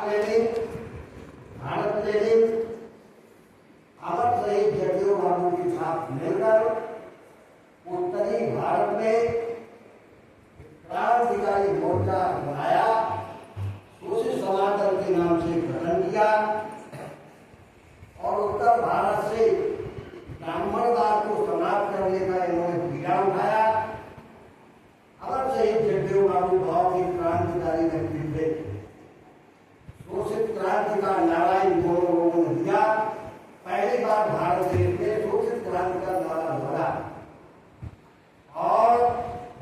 Bharat Lenin अमर शहीद जगदेव बाबू के साथ मिलकर उत्तरी भारत में क्रांतिकारी मोर्चा बनाया, शोषित समाज दल के नाम से गठन किया और उत्तर भारत से ब्राह्मणवाद को समाप्त करने का इन्होंने बीड़ा उठाया। अमर शहीद जगदेव बाबू बहुत ही क्रांतिकारी व्यक्ति थे। शोषित क्रांति का नारा इन दोनों लोगों ने दिया। पहली बार भारत देश में शोषित क्रांति का नारा लगा और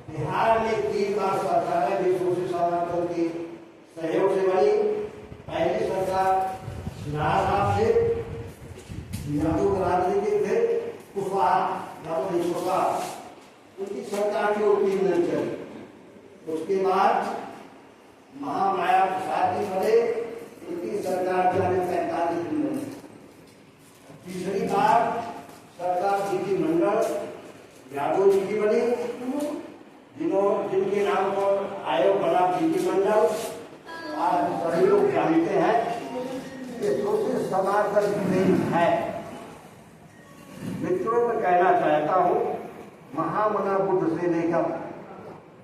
बिहार में 3 बार सरकारें भी शोषित समाज दल के सहयोग से बनी। पहली सरकार सिन्हा साहब से, यादव राजनीतिक थे, कुशवाहा उनकी सरकार की 3 दिन चली। उसके बाद महामाया प्रसाद जी बने, उनकी सरकार चली 45 दिन बनी। तीसरी बार सरकार बीपी मंडल यादव जी की बनी, जिनके नाम पर आयोग बना बीपी मंडल। आज सभी लोग जानते हैं कि शोषित समाज दल है। मित्रों में कहना चाहता हूँ, महामना बुद्ध से लेकर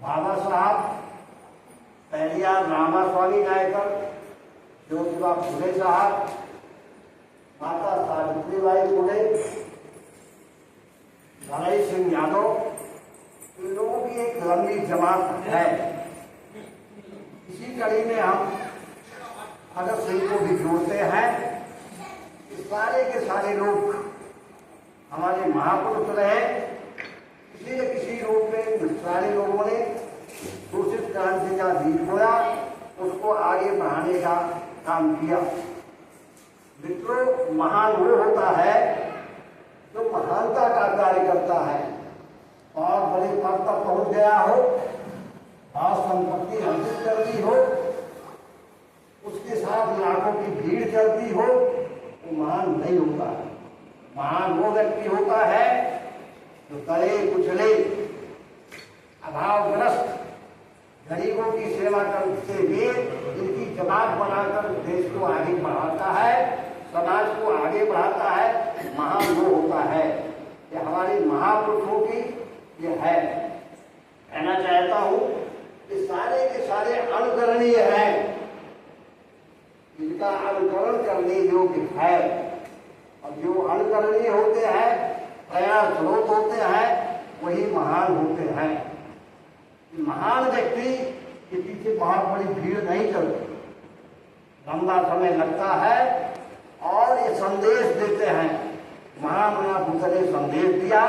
बाबा साहब, पेरियार रामास्वामी नायकर, ज्योतिबा फुले साहब, माता सावित्रीबाई फुले, गणेश सिंह यादव, इन लोगों की एक लंबी जमात है। इसी कड़ी में हम भगत सिंह को भी जोड़ते हैं। सारे के सारे लोग हमारे महापुरुष रहे, किसी न किसी रूप में सारे लोगों ने शोषित क्रांति का बीज बोया, उसको आगे बढ़ाने का काम किया। मित्रों, महान वो होता है जो महानता का कार्य करता है और बड़े पद पर पहुंच गया हो और संपत्ति अर्जित कर दी हो, उसके साथ लाखों की भीड़ चलती हो, वो महान नहीं होता। महान वो व्यक्ति होता है जो तले कुचले अभावग्रस्त गरीबों की सेवा करते हुए इनकी जमात बनाकर देश को आगे बढ़ाता है, समाज को आगे बढ़ाता है। महान वो होता है। ये हमारे महापुरुषों की ये है। कहना चाहता हूँ कि सारे के सारे अनुकरणीय है, इनका अनुकरण करने योग्य है। और जो अनुकरणीय होते हैं, प्रेरणा स्रोत होते हैं, वही महान होते हैं। महान व्यक्ति के पीछे बहुत बड़ी भीड़ नहीं चलती, लंबा समय लगता है और ये संदेश देते हैं। महामना बुद्ध ने संदेश दिया,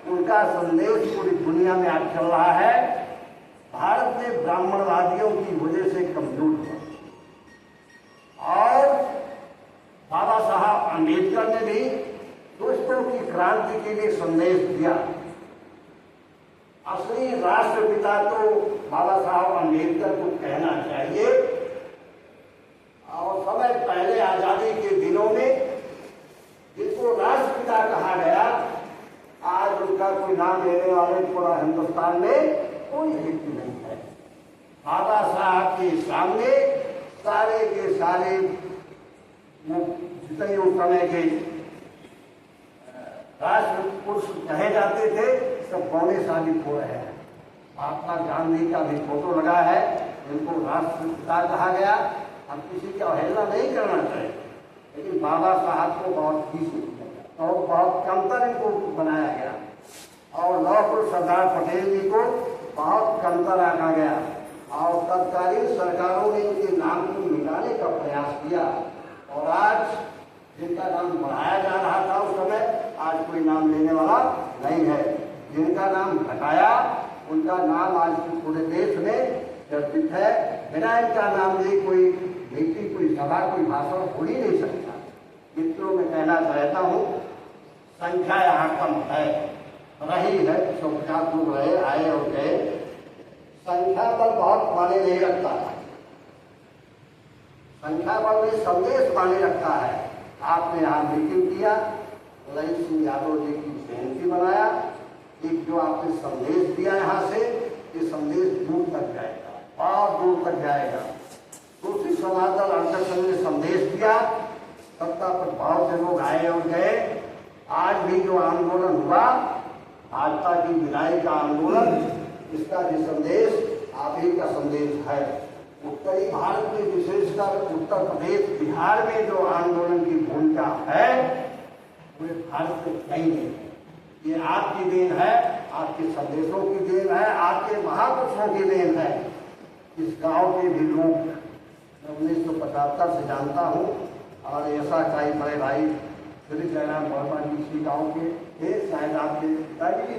उनका संदेश पूरी दुनिया में आज चल रहा है। भारत में ब्राह्मणवादियों की वजह से कमजोर हुआ और बाबा साहब अम्बेडकर ने भी दुष्टों की क्रांति के लिए संदेश दिया। असली राष्ट्रपिता तो बाबा साहब अम्बेडकर को कहना चाहिए। और समय पहले आजादी के दिनों में जिसको राष्ट्रपिता कहा गया, आज उनका कोई नाम लेने वाले पूरा हिंदुस्तान में कोई व्यक्ति नहीं है। बाबा साहब के सामने सारे के सारे जितने उस समय के राष्ट्र पुरुष कहे जाते थे, सब पौने साबित हो रहे हैं। महात्मा गांधी का भी फोटो लगा है, इनको राष्ट्रपिता कहा गया। हम किसी की अवहेलना नहीं करना चाहिए, लेकिन बाबा साहब को बहुत खींच और बहुत कमतर इनको बनाया गया और लौह सरदार पटेल जी को बहुत कमतर आंका गया और तत्कालीन सरकारों ने इनके नाम को मिटाने का प्रयास किया। और आज जिनका नाम बढ़ाया जा रहा था उस समय, आज कोई नाम लेने वाला नहीं है। जिनका नाम घटाया, उनका नाम आज पूरे देश में चर्चित है। बिना इनका नाम लिए कोई व्यक्ति, कोई सभा, कोई भाषण हो ही नहीं सकता। मित्रों में कहना चाहता हूँ, संख्या यहाँ कम है, रही है, 150 लोग रहे, आए और गए। संख्या पर बहुत माने नहीं रखता है, संख्या बल में संदेश माने रखता है। आपने यहाँ मीटिंग किया, गणेश सिंह यादव जी की जयंती बनाया, एक जो आपने संदेश दिया यहाँ से, ये संदेश दूर तक जाएगा, बहुत दूर तक जाएगा। दूसरी समाज दल किया, सत्ता पर बहुत से लोग आए और गए। आज भी जो आंदोलन हुआ, भाजपा की विदाई का आंदोलन, इसका भी संदेश आप ही का संदेश है। उत्तरी भारत में, विशेषकर उत्तर प्रदेश बिहार में जो आंदोलन की भूमिका है, वे भारत के कहीं नहीं है। ये आपकी देन है, आपके संदेशों की देन है, आपके महापुरुषों की देन है। इस गांव के भी लोग 1975 से जानता हूँ, और ऐसा कई बड़े भाई श्री जयराम वर्मा जी इसी गाँव के थे, शायद आपके पिताजी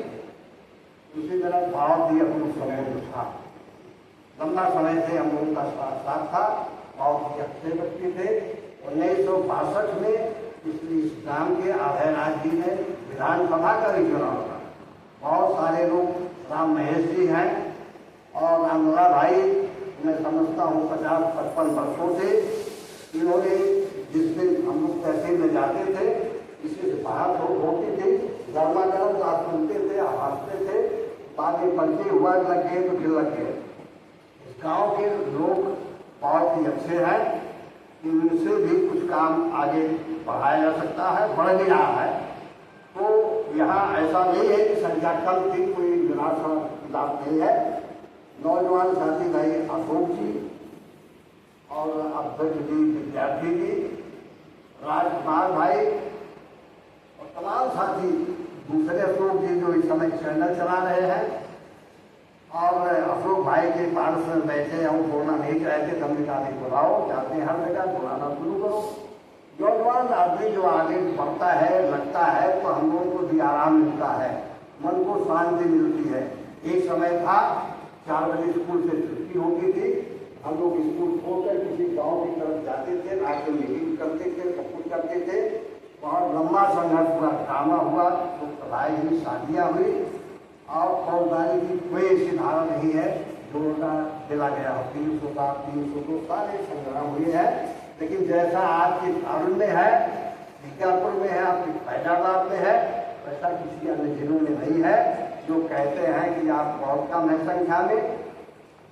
उसी तरह भाव भी अपने समय था। लंबा समय से हम लोगों का साथ था, बहुत ही अच्छे व्यक्ति थे। 1962 में इस गांव के अभयराज जी ने विधानसभा का भी चुनाव था। बहुत सारे लोग, राम महेश जी हैं और रामला भाई, मैं समझता हूँ 50-55 वर्षों से इन्होंने, जिस दिन हम लोग तहसील में जाते थे, किसी से बात होती थी, गर्मा गर्म बात सुनते थे, हंसते थे, बातें परिचय हुआ, लग गए तो फिर लग गए। इस गाँव के लोग बहुत ही अच्छे हैं, इनसे भी कुछ काम आगे बढ़ाया जा सकता है, बढ़ भी रहा है। तो यहाँ ऐसा नहीं है कि संख्या कम थी, कोई निराशा की बात नहीं है। नौजवान साथी भाई अशोक जी और अध्यक्ष जी विद्यार्थी जी, राजकुमार भाई और तमाम साथी, दूसरे अशोक जी जो इस समय चैनल चला रहे हैं, और अशोक भाई के पास में बैठे हम बोलना नहीं चाहते, हमने कहा नहीं बुलाओ, जाते हैं हर जगह, बुलाना शुरू करो। नौजवान आदमी जो आगे बढ़ता है, लगता है, तो हम लोगों को भी आराम मिलता है, मन को शांति मिलती है। एक समय था 4 बजे स्कूल से छुट्टी होती थी, हम लोग स्कूल छोड़कर किसी गांव की तरफ जाते थे, आके मीटिंग करते थे, सब कुछ करते थे। बहुत लंबा संघर्ष पूरा ड्रामा हुआ, तो पढ़ाई हुई, शादियाँ हुई, और फौजदारी की कोई ऐसी धारा नहीं है जो उनका दिला गया हो। 302 सारे संग्राम हुए हैं, लेकिन जैसा आपके अरुण में है, बीजापुर में है, आपके फैजाबाद में है, वैसा किसी अन्य जिलों में नहीं है। जो कहते हैं कि आप बहुत कम है संख्या में,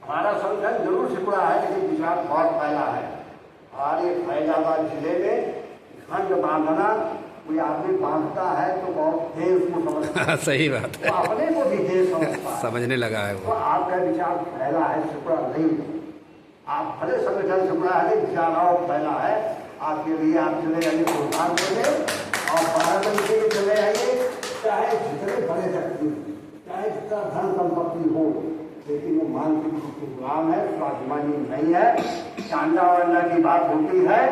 हमारा संगठन जरूर सिकुड़ा है, लेकिन विचार बहुत फैला है। हमारे फैजाबाद जिले में खंड बांधना, कोई आदमी बांधता है तो बहुत देर उसको समझता है। सही बात है, तो अपने को भी देर समझता है, समझने लगा है वो। तो आपका विचार फैला है, सिकुड़ा नहीं। आप भले संगठन सिकुड़ा है, विचार और फैला है। आपके लिए आप चले आइए प्रोत्साहन देंगे, और 12 बजे के चले आइए, चाहे जितने बड़े व्यक्ति, चाहे जितना धन संपत्ति हो, लेकिन वो मानसिक रूप से गुलाम है, स्वाभिमानी नहीं है। चांदा वांदा की बात होती है,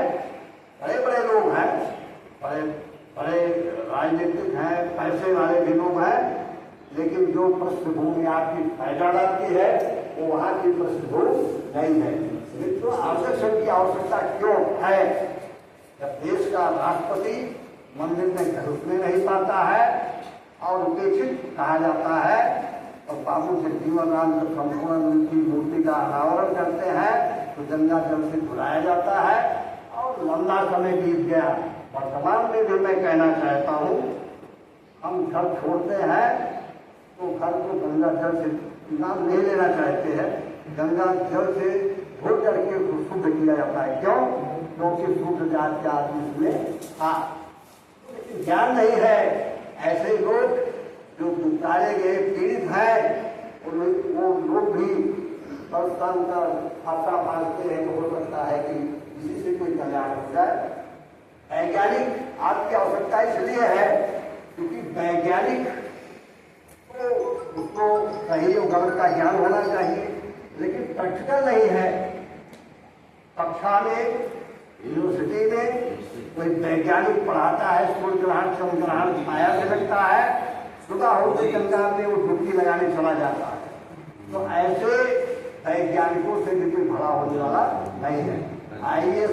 बड़े बड़े लोग हैं, बड़े बड़े राजनीतिक हैं, पैसे वाले भी लोग हैं, लेकिन जो पृष्ठभूमि आपकी फैजाबाद की है, वो वहाँ की पृष्ठभूमि नहीं है। तो आरक्षण की आवश्यकता क्यों है? जब देश का राष्ट्रपति मंदिर में घुसने नहीं पाता है और उपेक्षित कहा जाता है, और बाबू जगजीवन राम जब संपूर्ण उनकी मूर्ति का अनावरण करते हैं तो गंगा जल से धुलाया जाता है, और लंबा समय बीत गया। वर्तमान में भी मैं कहना चाहता हूँ, हम घर छोड़ते हैं तो घर को गंगा जल से नाम नहीं लेना चाहते हैं, गंगा जल से धो करके शुद्ध किया जाता है। क्यों? क्योंकि शुद्ध जात के आदमी में लेकिन ज्ञान नहीं है। ऐसे लोग जो गुजारे गए पीड़ित हैं, वो लोग भी संस्थान का खाता मांगते हैं, तो हो सकता है कि किसी से कोई कल्याण हो जाए। वैज्ञानिक आपकी आवश्यकता इसलिए है क्योंकि वैज्ञानिक को उसको सही और गलत का ज्ञान होना चाहिए, लेकिन प्रैक्टिकल नहीं है। कक्षा में, यूनिवर्सिटी में कोई वैज्ञानिक पढ़ाता है, सूर्य ग्रहण चंद्र ग्रहण छाया से लगता है, सुबह होते गंगा में वो डुबकी लगाने चला जाता है। तो ऐसे वैज्ञानिकों से भी कोई भला होने वाला नहीं है। आइए